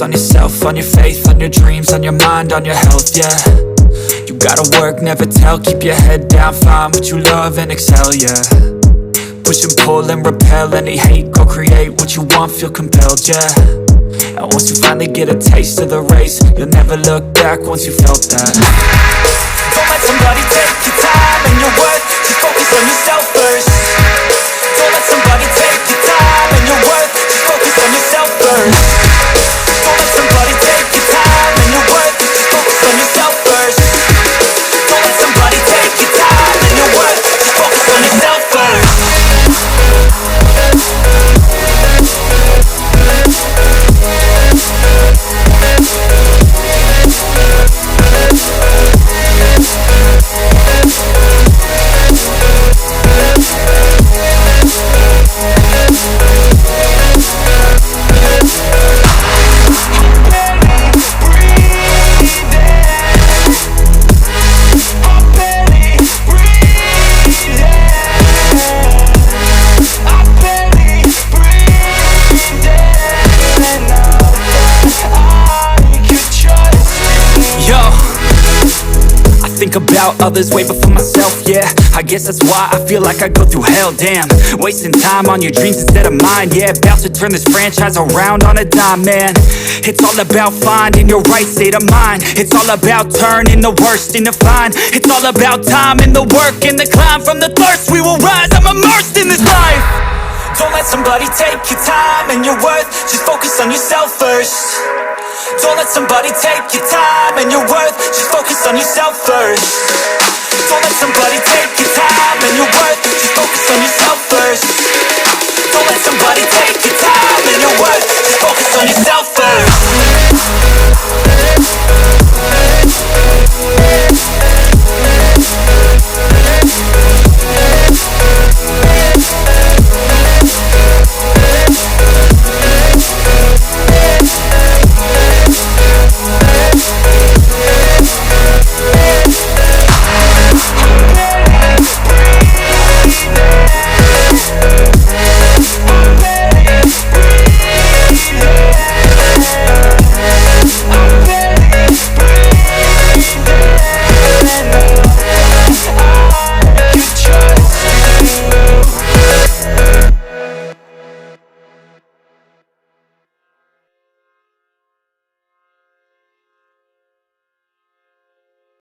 on yourself, on your faith, on your dreams, on your mind, on your health, yeah. You gotta work, never tell, keep your head down, find what you love and excel, yeah. Push and pull and repel any hate, go create what you want, feel compelled, yeah. And once you finally get a taste of the race, you'll never look back once you felt that. Don't let somebody take your time and your worth, just focus on yourself first. Don't let somebody take your time and your worth, just focus on yourself first. Don't let somebody take your time and your worth, just focus on yourself first. Don't let somebody take your time and your worth, just focus on yourself first. Think about others way before myself, yeah. I guess that's why I feel like I go through hell, damn. Wasting time on your dreams instead of mine, yeah. About to turn this franchise around on a dime, man. It's all about finding your right state of mind. It's all about turning the worst into fine. It's all about time and the work and the climb. From the thirst we will rise, I'm immersed in this life. Don't let somebody take your time and your worth, just focus on yourself first. Don't let somebody take your time and your worth, just focus on yourself first. Don't let somebody take